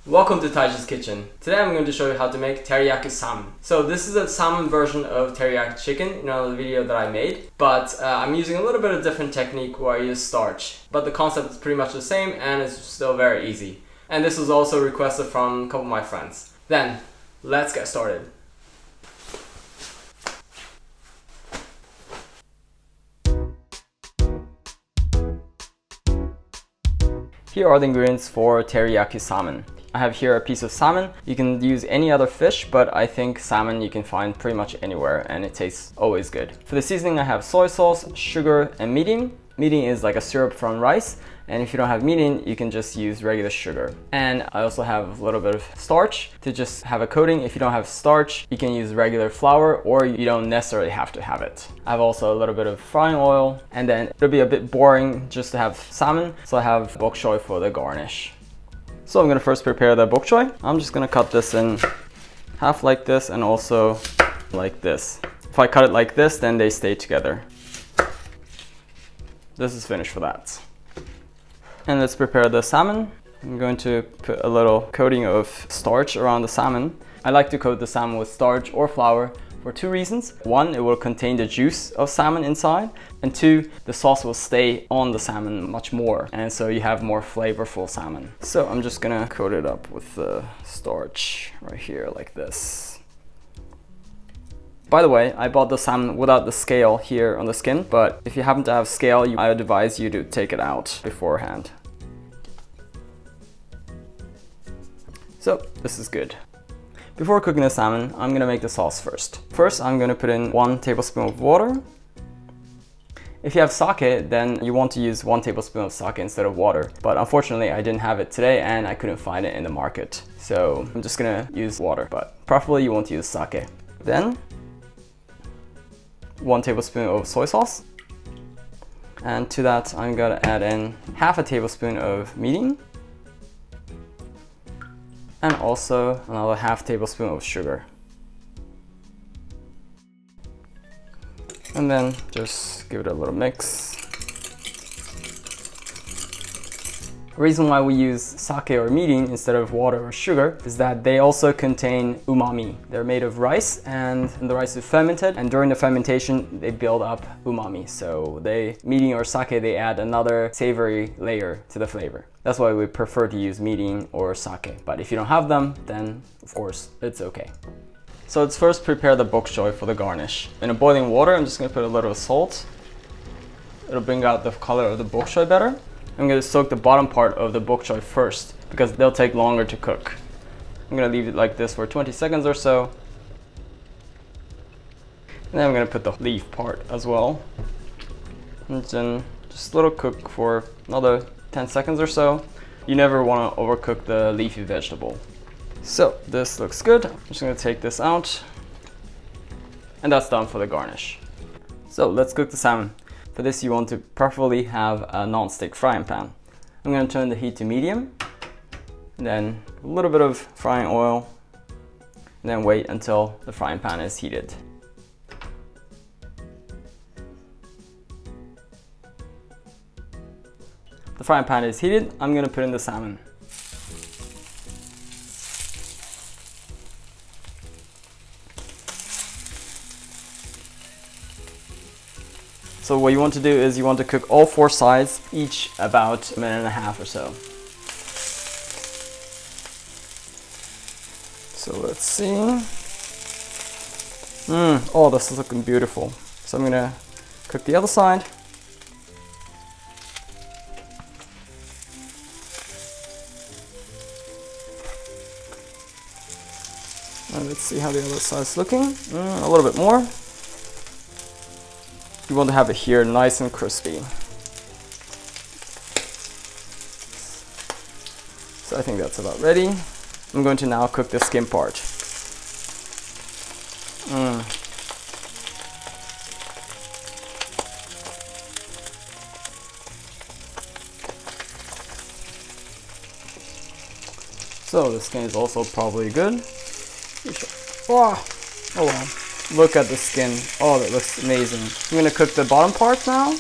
Welcome to Taji's Kitchen. Today I'm going to show you how to make teriyaki salmon. So this is a salmon version of teriyaki chicken in another video that I made, but I'm using a little bit of different technique where I use starch. But the concept is pretty much the same and it's still very easy. And this was also requested from a couple of my friends. Then, let's get started. Here are the ingredients for teriyaki salmon. I have here a piece of salmon. You can use any other fish, but I think salmon you can find pretty much anywhere and it tastes always good. For the seasoning I have soy sauce, sugar, and mirin. Mirin is like a syrup from rice, and if you don't have mirin, you can just use regular sugar. And I also have a little bit of starch to just have a coating. If you don't have starch, you can use regular flour or you don't necessarily have to have it. I have also a little bit of frying oil, and then it'll be a bit boring just to have salmon, so I have bok choy for the garnish. So I'm gonna first prepare the bok choy. I'm just gonna cut this in half like this and also like this. If I cut it like this, then they stay together. This is finished for that. And let's prepare the salmon. I'm going to put a little coating of starch around the salmon. I like to coat the salmon with starch or flour for two reasons. One, it will contain the juice of salmon inside, and two, the sauce will stay on the salmon much more, and so you have more flavorful salmon. So I'm just gonna coat it up with the starch right here like this. By the way, I bought the salmon without the scale here on the skin, but if you happen to have scale, I advise you to take it out beforehand. So this is good. Before cooking the salmon, I'm gonna make the sauce first. First, I'm gonna put in 1 tablespoon of water. If you have sake, then you want to use 1 tablespoon of sake instead of water. But unfortunately, I didn't have it today and I couldn't find it in the market. So I'm just gonna use water, but preferably you want to use sake. Then 1 tablespoon of soy sauce. And to that, I'm gonna add in half a tablespoon of mirin. And also another half tablespoon of sugar. And then just give it a little mix. The reason why we use sake or mirin instead of water or sugar is that they also contain umami. They're made of rice and the rice is fermented, and during the fermentation they build up umami. So mirin or sake, they add another savory layer to the flavor. That's why we prefer to use mirin or sake. But if you don't have them, then of course it's okay. So let's first prepare the bok choy for the garnish. In a boiling water, I'm just gonna put a little salt. It'll bring out the color of the bok choy better. I'm going to soak the bottom part of the bok choy first because they'll take longer to cook. I'm going to leave it like this for 20 seconds or so. And then I'm going to put the leaf part as well. And then just let it cook for another 10 seconds or so. You never want to overcook the leafy vegetable. So this looks good. I'm just going to take this out. And that's done for the garnish. So let's cook the salmon. For this, you want to preferably have a non-stick frying pan. I'm going to turn the heat to medium, and then a little bit of frying oil, and then wait until the frying pan is heated. The frying pan is heated. I'm going to put in the salmon. So what you want to do is you want to cook all 4 sides, each about 1.5 minutes or so. So let's see. Oh, this is looking beautiful. So I'm gonna cook the other side. And let's see how the other side's looking. A little bit more. You want to have it here nice and crispy. So I think that's about ready. I'm going to now cook the skin part. So the skin is also probably good. Oh wow. Look at the skin. Oh, that looks amazing. I'm gonna cook the bottom part now.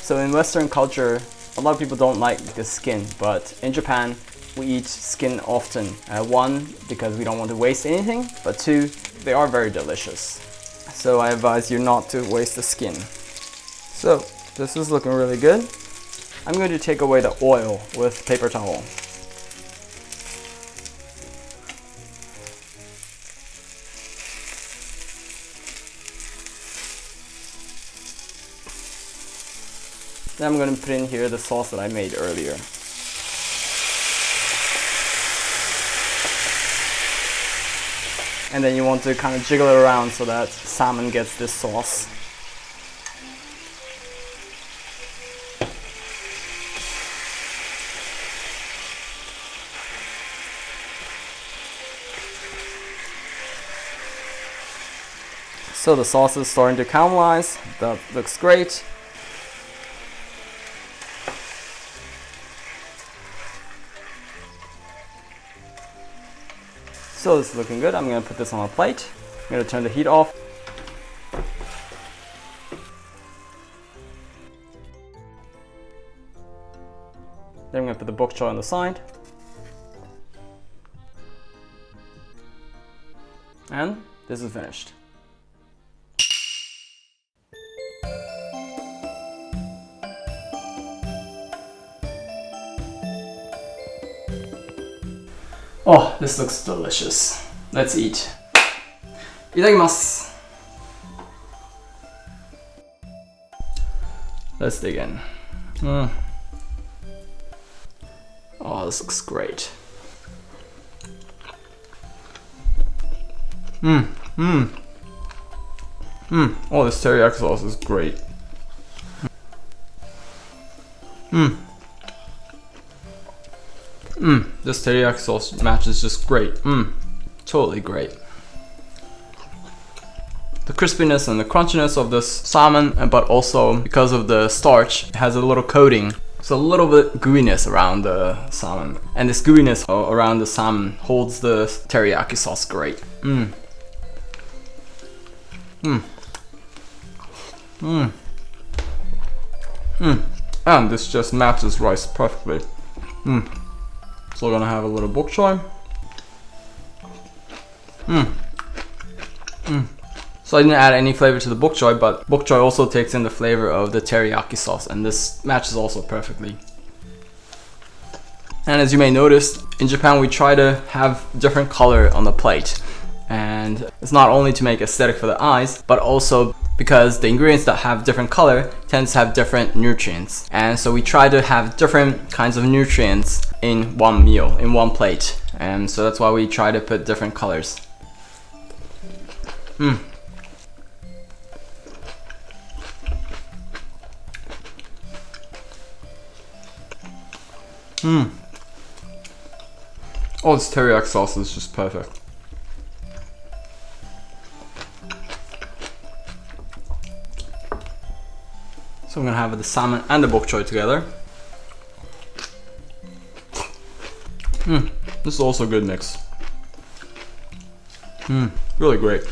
So in Western culture, a lot of people don't like the skin, but in Japan, we eat skin often. One, because we don't want to waste anything, but two, they are very delicious. So I advise you not to waste the skin. So this is looking really good. I'm going to take away the oil with paper towel. Then I'm going to put in here the sauce that I made earlier. And then you want to kind of jiggle it around so that salmon gets this sauce. So the sauce is starting to caramelize. That looks great. So this is looking good. I'm going to put this on a plate. I'm going to turn the heat off. Then I'm going to put the bok choy on the side. And this is finished. Oh, this looks delicious. Let's eat. Itadakimasu. Let's dig in. Oh, this looks great. Oh, this teriyaki sauce is great. This teriyaki sauce matches just great. Totally great. The crispiness and the crunchiness of this salmon, but also because of the starch, it has a little coating. So a little bit gooiness around the salmon. And this gooiness around the salmon holds the teriyaki sauce great. And this just matches rice perfectly. So we're gonna have a little bok choy. So I didn't add any flavor to the bok choy, but bok choy also takes in the flavor of the teriyaki sauce, and this matches also perfectly. And as you may notice, in Japan we try to have different color on the plate. And it's not only to make aesthetic for the eyes, but also because the ingredients that have different color tend to have different nutrients. And so we try to have different kinds of nutrients in one meal, in one plate. And so that's why we try to put different colors. Oh, this teriyaki sauce is just perfect. So I'm gonna have the salmon and the bok choy together. This is also a good mix. Really great.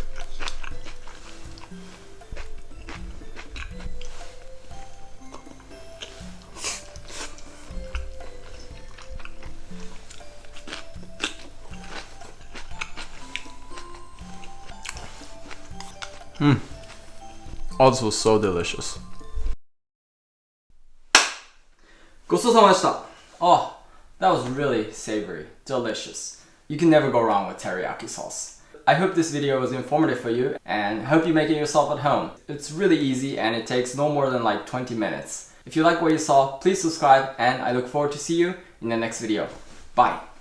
Oh, this was so delicious. ごちそうさまでした. Oh, that was really savory, delicious. You can never go wrong with teriyaki sauce. I hope this video was informative for you, and I hope you make it yourself at home. It's really easy and it takes no more than like 20 minutes. If you like what you saw, please subscribe, and I look forward to see you in the next video. Bye!